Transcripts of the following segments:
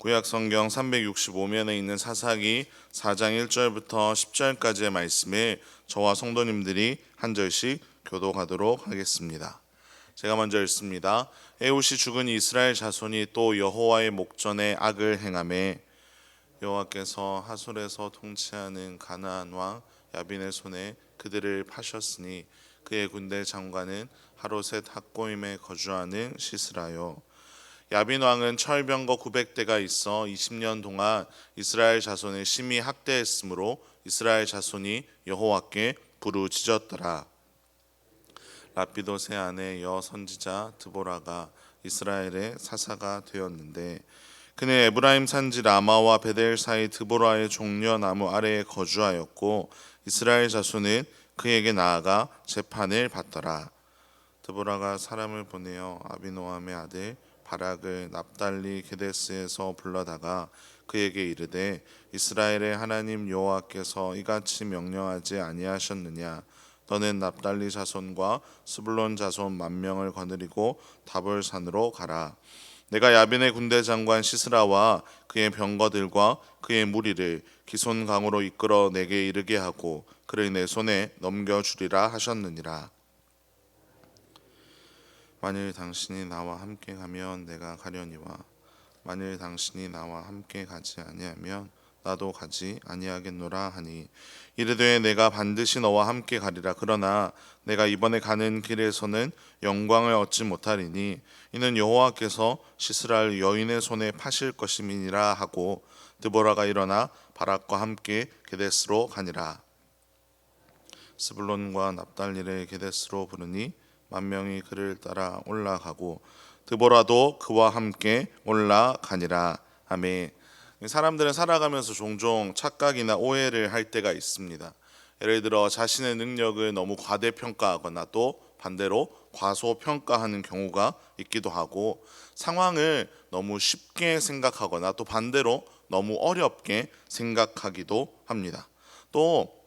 구약 성경 365면에 있는 사사기 4장 1절부터 10절까지의 말씀을 저와 성도님들이 한 절씩 교독하도록 하겠습니다. 제가 먼저 읽습니다. 에훗이 죽은 이스라엘 자손이 또 여호와의 목전에 악을 행하매 여호와께서 하솔에서 통치하는 가나안 왕 야빈의 손에 그들을 파셨으니 그의 군대 장관은 하로셋 학고임에 거주하는 시스라요. 야빈 왕은 철병거 900대가 있어 20년 동안 이스라엘 자손을 심히 학대했으므로 이스라엘 자손이 여호와께 부르짖었더라. 라피도세 아내 여 선지자 드보라가 이스라엘의 사사가 되었는데 그는 에브라임 산지 라마와 베델 사이 드보라의 종려나무 아래에 거주하였고 이스라엘 자손은 그에게 나아가 재판을 받더라. 드보라가 사람을 보내어 아비노함의 아들 바락을 납달리 게데스에서 불러다가 그에게 이르되 이스라엘의 하나님 여호와께서 이같이 명령하지 아니하셨느냐? 너는 납달리 자손과 스불론 자손 10,000명을 거느리고 다볼산으로 가라. 내가 야빈의 군대 장관 시스라와 그의 병거들과 그의 무리를 기손 강으로 이끌어 내게 이르게 하고 그를 내 손에 넘겨주리라 하셨느니라. 만일 당신이 나와 함께 가면 내가 가려니와 만일 당신이 나와 함께 가지 아니하면 나도 가지 아니하겠노라 하니 이르되 내가 반드시 너와 함께 가리라. 그러나 내가 이번에 가는 길에서는 영광을 얻지 못하리니 이는 여호와께서 시스라를 여인의 손에 파실 것임이니라 하고 드보라가 일어나 바락과 함께 게데스로 가니라. 스불론과 납달리를 게데스로 부르니 10,000명이 그를 따라 올라가고 드보라도 그와 함께 올라가니라. 아멘. 사람들은 살아가면서 종종 착각이나 오해를 할 때가 있습니다. 예를 들어 자신의 능력을 너무 과대평가하거나 또 반대로 과소평가하는 경우가 있기도 하고 상황을 너무 쉽게 생각하거나 또 반대로 너무 어렵게 생각하기도 합니다. 또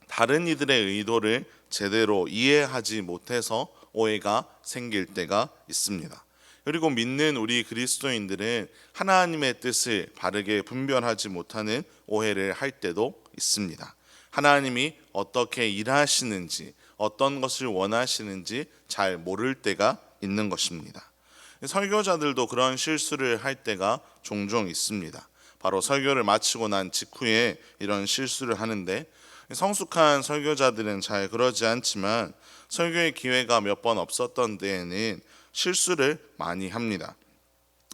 다른 이들의 의도를 제대로 이해하지 못해서 오해가 생길 때가 있습니다. 그리고 믿는 우리 그리스도인들은 하나님의 뜻을 바르게 분별하지 못하는 오해를 할 때도 있습니다. 하나님이 어떻게 일하시는지 어떤 것을 원하시는지 잘 모를 때가 있는 것입니다. 설교자들도 그런 실수를 할 때가 종종 있습니다. 바로 설교를 마치고 난 직후에 이런 실수를 하는데 성숙한 설교자들은 잘 그러지 않지만 설교의 기회가 몇 번 없었던 때에는 실수를 많이 합니다.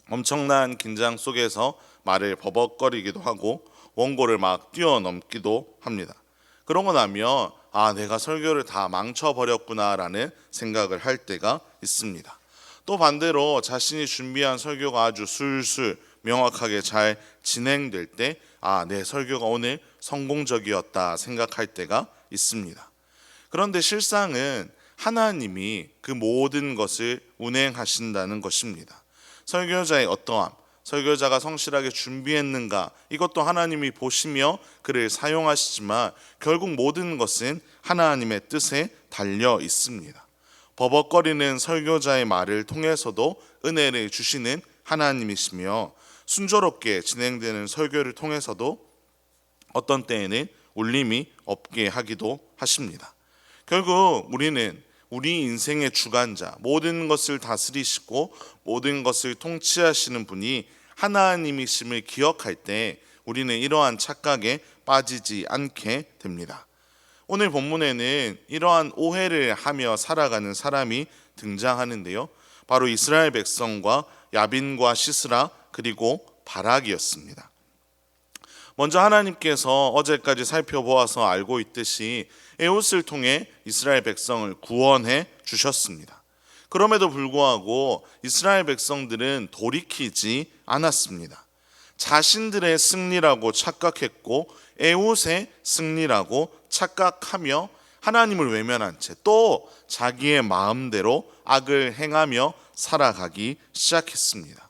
엄청난 긴장 속에서 말을 버벅거리기도 하고 원고를 막 뛰어넘기도 합니다. 그러고 나면 내가 설교를 다 망쳐버렸구나라는 생각을 할 때가 있습니다. 또 반대로 자신이 준비한 설교가 아주 술술 명확하게 잘 진행될 때 내 설교가 오늘 성공적이었다 생각할 때가 있습니다. 그런데 실상은 하나님이 그 모든 것을 운행하신다는 것입니다. 설교자의 어떠함, 설교자가 성실하게 준비했는가 이것도 하나님이 보시며 그를 사용하시지만 결국 모든 것은 하나님의 뜻에 달려 있습니다. 버벅거리는 설교자의 말을 통해서도 은혜를 주시는 하나님이시며 순조롭게 진행되는 설교를 통해서도 어떤 때에는 울림이 없게 하기도 하십니다. 결국 우리는 우리 인생의 주관자, 모든 것을 다스리시고 모든 것을 통치하시는 분이 하나님이심을 기억할 때 우리는 이러한 착각에 빠지지 않게 됩니다. 오늘 본문에는 이러한 오해를 하며 살아가는 사람이 등장하는데요. 바로 이스라엘 백성과 야빈과 시스라 그리고 바락이었습니다. 먼저 하나님께서 어제까지 살펴보아서 알고 있듯이 에훗을 통해 이스라엘 백성을 구원해 주셨습니다. 그럼에도 불구하고 이스라엘 백성들은 돌이키지 않았습니다. 자신들의 승리라고 착각했고 에훗의 승리라고 착각하며 하나님을 외면한 채 또 자기의 마음대로 악을 행하며 살아가기 시작했습니다.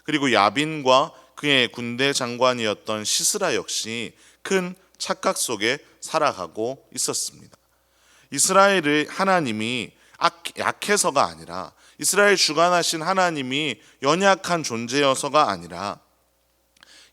그리고 야빈과 그의 군대 장관이었던 시스라 역시 큰 착각 속에 살아가고 있었습니다. 이스라엘의 하나님이 약해서가 아니라 이스라엘 주관하신 하나님이 연약한 존재여서가 아니라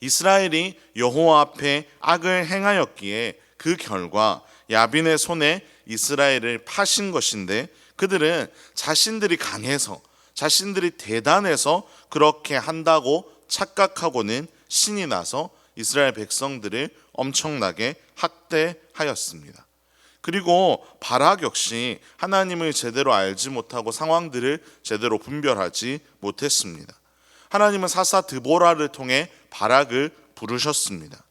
이스라엘이 여호와 앞에 악을 행하였기에 그 결과 야빈의 손에 이스라엘을 파신 것인데, 그들은 자신들이 강해서, 자신들이 대단해서 그렇게 한다고 착각하고는 신이 나서 이스라엘 백성들을 엄청나게 학대하였습니다. 그리고 바락 역시 하나님을 제대로 알지 못하고 상황들을 제대로 분별하지 못했습니다. 하나님은 사사 드보라를 통해 바락을 부르셨습니다.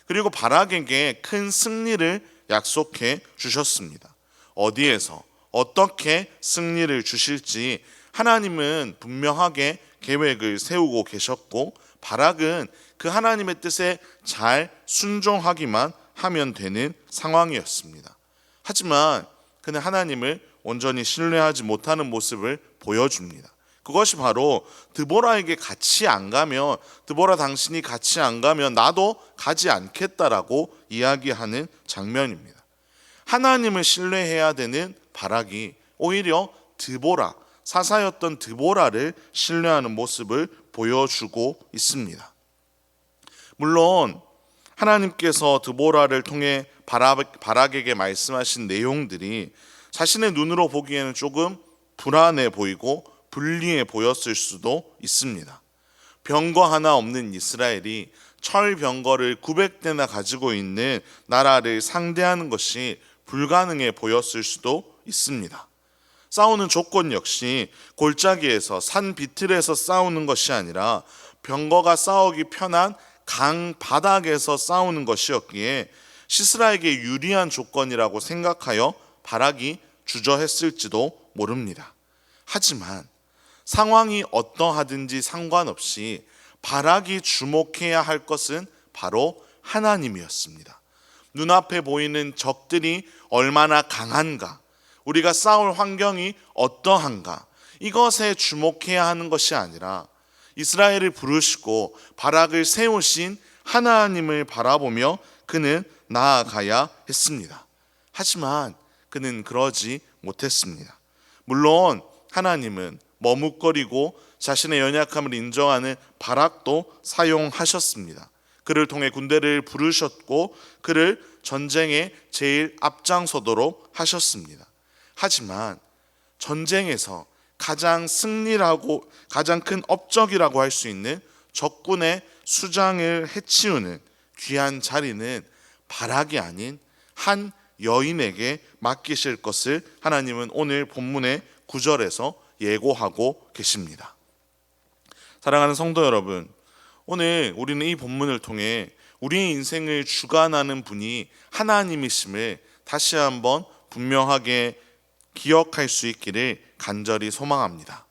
그리고 바락에게 큰 승리를 약속해 주셨습니다. 어디에서 어떻게 승리를 주실지 하나님은 분명하게 계획을 세우고 계셨고, 바락은 그 하나님의 뜻에 잘 순종하기만 하면 되는 상황이었습니다. 하지만 그는 하나님을 온전히 신뢰하지 못하는 모습을 보여줍니다. 그것이 바로 드보라에게 같이 안 가면, 드보라 당신이 같이 안 가면 나도 가지 않겠다라고 이야기하는 장면입니다. 하나님을 신뢰해야 되는 바락이 오히려 드보라, 사사였던 드보라를 신뢰하는 모습을 보여주고 있습니다. 물론 하나님께서 드보라를 통해 바락에게 말씀하신 내용들이 자신의 눈으로 보기에는 조금 불안해 보이고 불리해 보였을 수도 있습니다. 병거 하나 없는 이스라엘이 철병거를 900대나 가지고 있는 나라를 상대하는 것이 불가능해 보였을 수도 있습니다. 싸우는 조건 역시 골짜기에서 산 비틀에서 싸우는 것이 아니라 병거가 싸우기 편한 강 바닥에서 싸우는 것이었기에 시스라에게 유리한 조건이라고 생각하여 바락이 주저했을지도 모릅니다. 하지만 상황이 어떠하든지 상관없이 바락이 주목해야 할 것은 바로 하나님이었습니다. 눈앞에 보이는 적들이 얼마나 강한가, 우리가 싸울 환경이 어떠한가, 이것에 주목해야 하는 것이 아니라 이스라엘을 부르시고 바락을 세우신 하나님을 바라보며 그는 나아가야 했습니다. 하지만 그는 그러지 못했습니다. 물론 하나님은 머뭇거리고 자신의 연약함을 인정하는 바락도 사용하셨습니다. 그를 통해 군대를 부르셨고 그를 전쟁에 제일 앞장서도록 하셨습니다. 하지만 전쟁에서 가장 승리라고, 가장 큰 업적이라고 할 수 있는 적군의 수장을 해치우는 귀한 자리는 바락이 아닌 한 여인에게 맡기실 것을 하나님은 오늘 본문의 9절에서 예고하고 계십니다. 사랑하는 성도 여러분, 오늘 우리는 이 본문을 통해 우리의 인생을 주관하는 분이 하나님이심을 다시 한번 분명하게 기억할 수 있기를 간절히 소망합니다.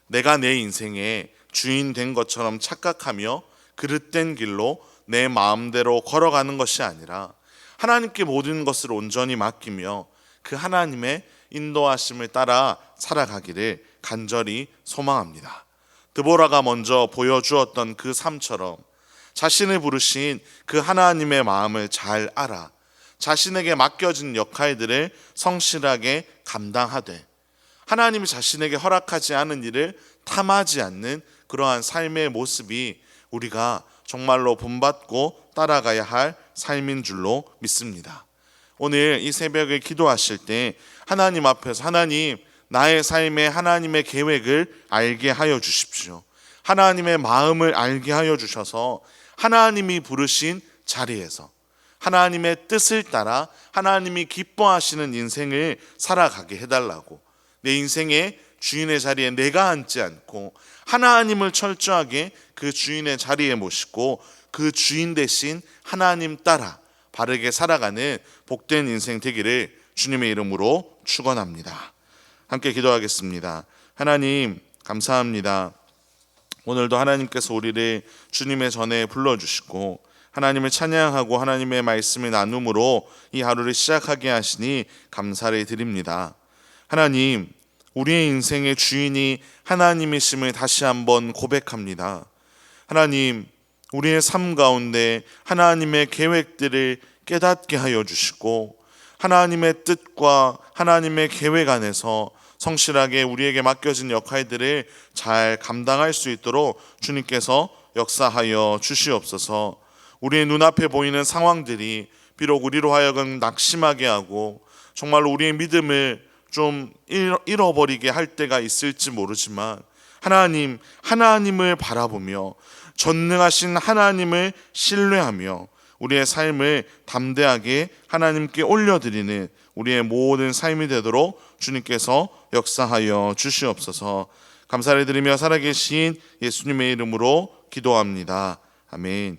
내가 내 인생의 주인 된 것처럼 착각하며 그릇된 길로 내 마음대로 걸어가는 것이 아니라 하나님께 모든 것을 온전히 맡기며 그 하나님의 인도하심을 따라 살아가기를 간절히 소망합니다. 드보라가 먼저 보여주었던 그 삶처럼 자신을 부르신 그 하나님의 마음을 잘 알아 자신에게 맡겨진 역할들을 성실하게 감당하되 하나님이 자신에게 허락하지 않은 일을 탐하지 않는 그러한 삶의 모습이 우리가 정말로 본받고 따라가야 할 삶인 줄로 믿습니다. 오늘 이 새벽에 기도하실 때 하나님 앞에서 하나님, 나의 삶에 하나님의 계획을 알게 하여 주십시오. 하나님의 마음을 알게 하여 주셔서 하나님이 부르신 자리에서 하나님의 뜻을 따라 하나님이 기뻐하시는 인생을 살아가게 해달라고, 내 인생의 주인의 자리에 내가 앉지 않고 하나님을 철저하게 그 주인의 자리에 모시고 그 주인 대신 하나님 따라 바르게 살아가는 복된 인생 되기를 주님의 이름으로 축원합니다. 함께 기도하겠습니다. 하나님 감사합니다. 오늘도 하나님께서 우리를 주님의 전에 불러주시고 하나님을 찬양하고 하나님의 말씀을 나눔으로 이 하루를 시작하게 하시니 감사를 드립니다. 하나님, 우리의 인생의 주인이 하나님이심을 다시 한번 고백합니다. 하나님, 우리의 삶 가운데 하나님의 계획들을 깨닫게 하여 주시고 하나님의 뜻과 하나님의 계획 안에서 성실하게 우리에게 맡겨진 역할들을 잘 감당할 수 있도록 주님께서 역사하여 주시옵소서. 우리의 눈앞에 보이는 상황들이 비록 우리로 하여금 낙심하게 하고 정말로 우리의 믿음을 좀 잃어버리게 할 때가 있을지 모르지만 하나님을 바라보며 전능하신 하나님을 신뢰하며 우리의 삶을 담대하게 하나님께 올려드리는 우리의 모든 삶이 되도록 주님께서 역사하여 주시옵소서. 감사를 드리며 살아계신 예수님의 이름으로 기도합니다. 아멘.